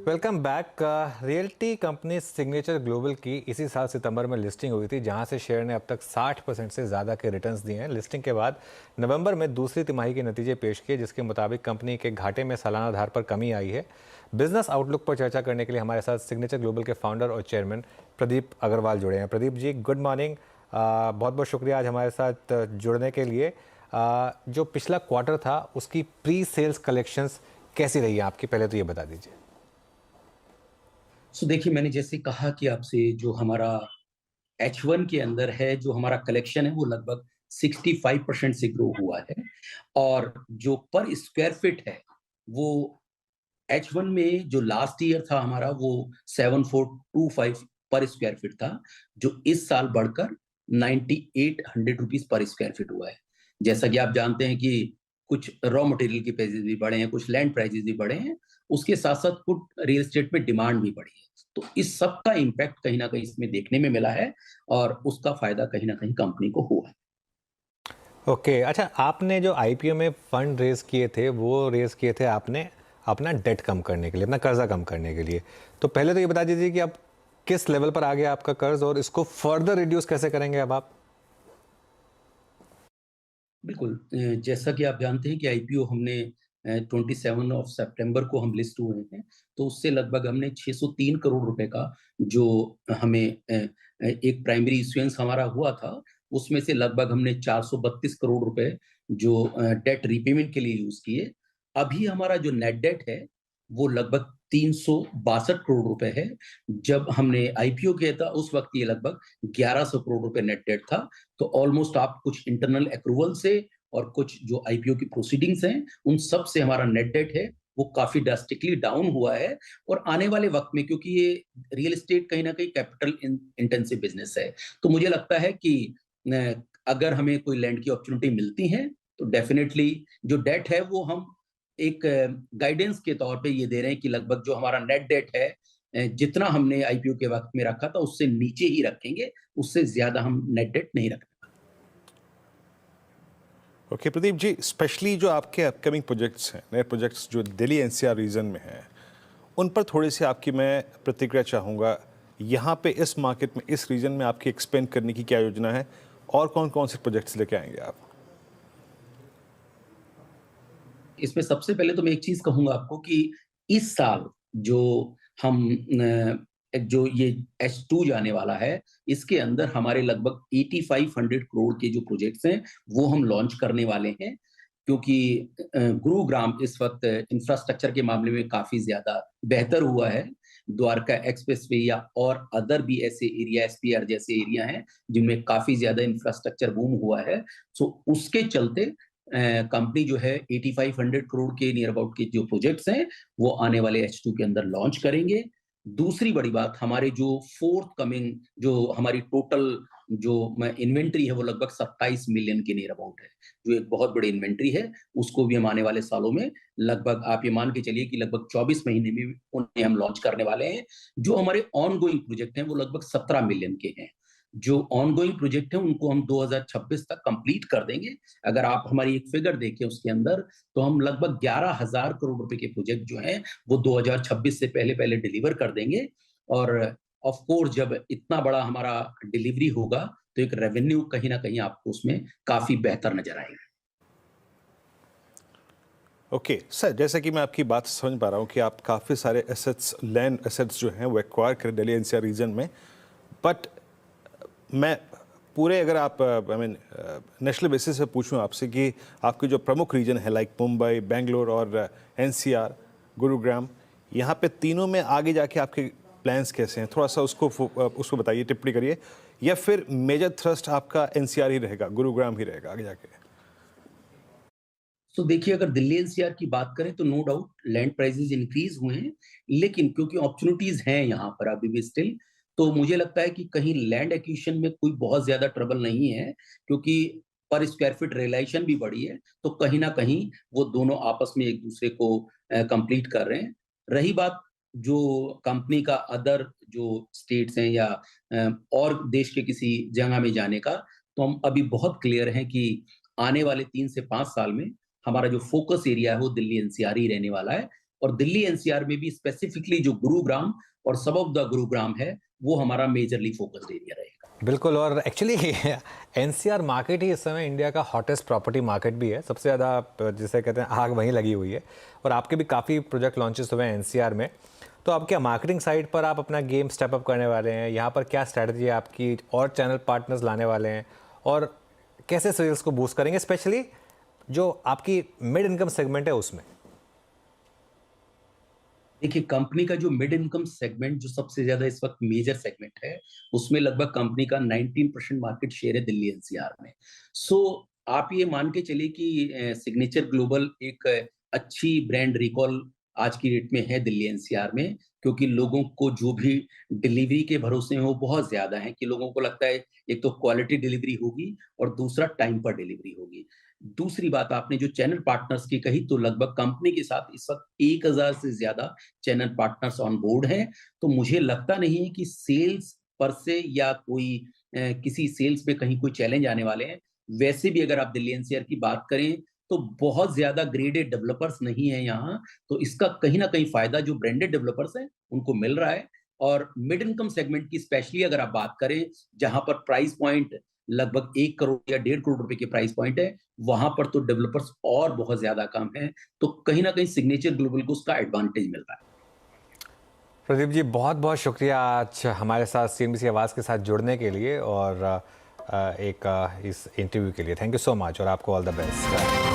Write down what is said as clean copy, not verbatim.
Welcome back. Realty company signature global की इसी साल सितंबर में लिस्टिंग हुई थी, जहां से शेयर ने अब तक 60% से ज़्यादा के रिटर्न्स दिए हैं। लिस्टिंग के बाद नवंबर में दूसरी तिमाही के नतीजे पेश किए, जिसके मुताबिक कंपनी के घाटे में सालाना आधार पर कमी आई है। बिजनेस आउटलुक पर चर्चा करने के लिए हमारे साथ सिग्नेचर ग्लोबल के फाउंडर और चेयरमैन प्रदीप अग्रवाल जुड़े हैं। Pradeep ji, good morning. बहुत बहुत शुक्रिया आज हमारे साथ जुड़ने के लिए। जो पिछला क्वार्टर था उसकी प्री सेल्स कलेक्शंस कैसी रही है आपकी, पहले तो ये बता दीजिए। देखिए, मैंने जैसे कहा कि आपसे जो हमारा H1 के अंदर है, जो हमारा कलेक्शन है वो लगभग 65% से ग्रो हुआ है। और जो पर स्क्वायर फीट है वो H1 में जो लास्ट ईयर था हमारा वो 7425 पर स्क्वायर फीट था, जो इस साल बढ़कर 9800 रुपीस पर स्क्वायर फीट हुआ है। जैसा कि आप जानते हैं कि कुछ रॉ मटेरियल के प्राइसेस भी बढ़े हैं, कुछ लैंड प्राइसेस भी बढ़े हैं, उसके साथ-साथ कुछ रियल एस्टेट में डिमांड भी बढ़ी है। तो इस सब का इम्पैक्ट कहीं न कहीं इसमें देखने में मिला है और उसका फ़ायदा कहीं न कहीं कंपनी को हुआ है। ओके, अच्छा, आपने जो आईपीओ में फंड रेज किए थे वो रेज किए थे आपने अपना डेट कम करने के लिए, अपना कर्जा कम करने के लिए। तो पहले तो ये बता दीजिए कि अब किस लेवल पर आ गया आपका कर्ज और इसको फर्दर रिड्यूस कैसे करेंगे अब आप। बिल्कुल जैसा कि आप जानते हैं कि आईपीओ हमने 27 ऑफ सितंबर को हम लिस्ट हुए हैं, तो उससे लगभग हमने 603 करोड़ रुपए का जो हमें एक प्राइमरी इश्यूएंस हमारा हुआ था, उसमें से लगभग हमने 432 करोड़ रुपए जो डेट रीपेमेंट के लिए यूज़ किए। अभी हमारा जो नेट डेट है, वो लगभग 362 करोड़ रुपए है। जब हमने आईपीओ किया था, उस वक़्त ये लगभग 1100 करोड़ रुपए नेट डेट था। तो ऑलमोस्ट आप कुछ इंटरनल एक्रूवल से और कुछ जो आईपीओ की प्रोसीडिंग्स हैं, उन सब से हमारा नेट डेट है, वो काफ़ी ड्रास्टिकली डाउन हुआ है। और आने वाले वक़्त में, क्योंकि ये रियल एस्टेट कहीं न कहीं कैपिटल इंटेंसिव बिज़नेस है, तो मुझे लगता है कि अगर हमें कोई लैंड की अपॉर्च्युनिटी मिलती है, तो डेफिनिटली जो डेट है वो हम एक गाइडेंस के तौर पे ये दे रहे हैं कि लगभग जो हमारा नेट डेट है, जितना हमने आईपीओ के वक़्त में रखा था, उससे नीचे ही रखेंगे, उससे ज़्यादा हम नेट डेट नहीं रख। ओके प्रदीप जी, स्पेशली जो आपके अपकमिंग प्रोजेक्ट्स हैं, नए प्रोजेक्ट्स जो दिल्ली एनसीआर रीजन में हैं, उन पर थोड़ी सी आपकी मैं प्रतिक्रिया चाहूँगा। यहाँ पे इस मार्केट में, इस रीजन में आपकी एक्सपेंड करने की क्या योजना है और कौन कौन से प्रोजेक्ट्स लेके आएंगे आप? इसमें सबसे पहले तो मैं एक चीज़ कहूँगा आपको कि इस साल जो हम जो ये H2 जाने वाला है, इसके अंदर हमारे लगभग 8500 करोड़ के जो प्रोजेक्ट्स हैं, वो हम लॉन्च करने वाले हैं। क्योंकि गुरुग्राम इस वक़्त इंफ्रास्ट्रक्चर के मामले में काफ़ी ज़्यादा बेहतर हुआ है। द्वारका एक्सप्रेसवे या और अदर भी ऐसे एरिया, एसपीआर जैसे एरिया हैं, जिनमें काफ़ी ज़्यादा इंफ्रास्ट्रक्चर बूम हुआ है। सो उसके चलते कंपनी जो है 8500 करोड़ के नियर अबाउट के जो प्रोजेक्ट्स हैं, वो आने वाले H2 के अंदर लॉन्च करेंगे। दूसरी बड़ी बात, हमारे जो फोर्थ कमिंग जो हमारी टोटल जो मैं इन्वेंटरी है, वो लगभग 27 मिलियन के नियर अबाउट है, जो एक बहुत बड़ी इन्वेंटरी है। उसको भी हम आने वाले सालों में लगभग आप ये मान के चलिए कि लगभग 24 महीने में उन्हें हम लॉन्च करने वाले हैं। जो हमारे ऑन गोइंग प्रोजेक्ट हैं, वो लगभग 17 मिलियन के हैं। जो ऑन गोइंग प्रोजेक्ट हैं, उनको हम 2026 तक कंप्लीट कर देंगे। अगर आप हमारी एक फिगर देखें उसके अंदर, तो हम लगभग 11,000 करोड़ रुपए के प्रोजेक्ट जो हैं, वो 2026 से पहले-पहले डिलीवर कर देंगे। और ऑफ कोर्स जब इतना बड़ा हमारा डिलीवरी होगा, तो एक रेवेन्यू कहीं न कहीं आपको उसमें काफ़ी बेहतर नज़र आएगा। ओके सर, जैसा कि मैं आपकी बात समझ पा रहा हूँ कि आप काफ़ी सारे एसेट्स, लैंड एसेट्स जो हैं वो एक्वायर करें दिल्ली एनसीआर रीजन में, बट मैं पूरे, अगर आप आई मीन नेशनल बेसिस पे पूछूं आपसे कि आपके जो प्रमुख रीजन है लाइक मुंबई, बेंगलोर और एनसीआर, गुरुग्राम, यहाँ पे तीनों में आगे जाके आपके प्लान्स कैसे हैं? थोड़ा सा उसको बताइए, टिप्पणी करिए। या फिर मेजर थ्रस्ट आपका एनसीआर ही रहेगा, गुरुग्राम ही रहेगा आगे जाके? देखिए, अगर दिल्ली एनसीआर की बात करें तो no doubt land prices increase हुए हैं, लेकिन क्योंकि अपॉर्चुनिटीज हैं यहाँ पर अभी भी स्टिल, तो मुझे लगता है कि कहीं लैंड एक्विजिशन में कोई बहुत ज्यादा ट्रबल नहीं है, क्योंकि पर स्क्वायर फीट रियलाइजेशन भी बढ़ी है, तो कहीं ना कहीं वो दोनों आपस में एक दूसरे को कंप्लीट कर रहे हैं। रही बात जो कंपनी का अदर जो स्टेट्स हैं या और देश के किसी जगह में जाने का, तो हम अभी बहुत क्लियर हैं कि आने वाले 3 से 5 साल में हमारा जो फ़ोकस एरिया है वो दिल्ली एनसीआर ही रहने वाला है। और दिल्ली एनसीआर में भी स्पेसिफिकली जो गुरुग्राम और सब ऑफ द गुरुग्राम है, वो हमारा मेजरली फोकस्ड एरिया रहेगा। बिल्कुल, और एक्चुअली एनसीआर मार्केट ही इस समय इंडिया का हॉटेस्ट प्रॉपर्टी मार्केट भी है। सबसे ज़्यादा जिसे कहते हैं आग वहीं लगी हुई है, और आपके भी काफ़ी प्रोजेक्ट लॉन्चेस हुए हैं एनसीआर में। तो आप क्या मार्केटिंग साइड पर आप अपना गेम स्टेप अप करने वाले हैं? यहाँ पर क्या स्ट्रैटेजी है आपकी, और चैनल पार्टनर्स लाने वाले हैं, और कैसे सेल्स को बूस्ट करेंगे, स्पेशली जो आपकी मिड इनकम सेगमेंट है उसमें? देखिए, कंपनी का जो मिड इनकम सेगमेंट जो सबसे ज्यादा इस वक्त मेजर सेगमेंट है, उसमें लगभग कंपनी का 19% मार्केट शेयर है दिल्ली एनसीआर में। सो आप ये मान के चलिए कि सिग्नेचर ग्लोबल एक अच्छी ब्रांड रिकॉल आज की डेट में है दिल्ली एनसीआर में, क्योंकि लोगों को जो भी डिलीवरी के भरोसे हैं वो बहुत ज्यादा है कि लोगों को लगता है एक तो क्वालिटी डिलीवरी होगी और दूसरा टाइम पर डिलीवरी होगी। दूसरी बात आपने जो चैनल पार्टनर्स की कही, तो लगभग कंपनी के साथ इस वक्त 1000 से ज्यादा चैनल पार्टनर्स ऑन बोर्ड हैं। तो मुझे लगता नहीं है कि सेल्स पर से या कोई किसी सेल्स में कहीं कोई चैलेंज आने वाले हैं। वैसे भी अगर आप दिल्ली एनसीआर की बात करें तो बहुत ज्यादा ग्रेडेड डेवलपर्स नहीं है यहाँ, तो इसका कहीं ना कहीं फायदा जो ब्रांडेड डेवलपर्स हैं उनको मिल रहा है। और मिड इनकम सेगमेंट की स्पेशली अगर आप बात करें, जहां पर प्राइस पॉइंट लगभग 1 करोड़ या 1.5 करोड़ रुपए के प्राइस पॉइंट है, वहां पर तो डेवलपर्स और बहुत ज्यादा कम है। तो कहीं ना कहीं सिग्नेचर ग्लोबल को उसका एडवांटेज मिल रहा है। प्रदीप जी, बहुत बहुत शुक्रिया आज हमारे साथ सीएनबीसी आवाज़ के साथ जुड़ने के लिए, और इस इंटरव्यू के लिए थैंक यू सो मच, और आपको ऑल द बेस्ट।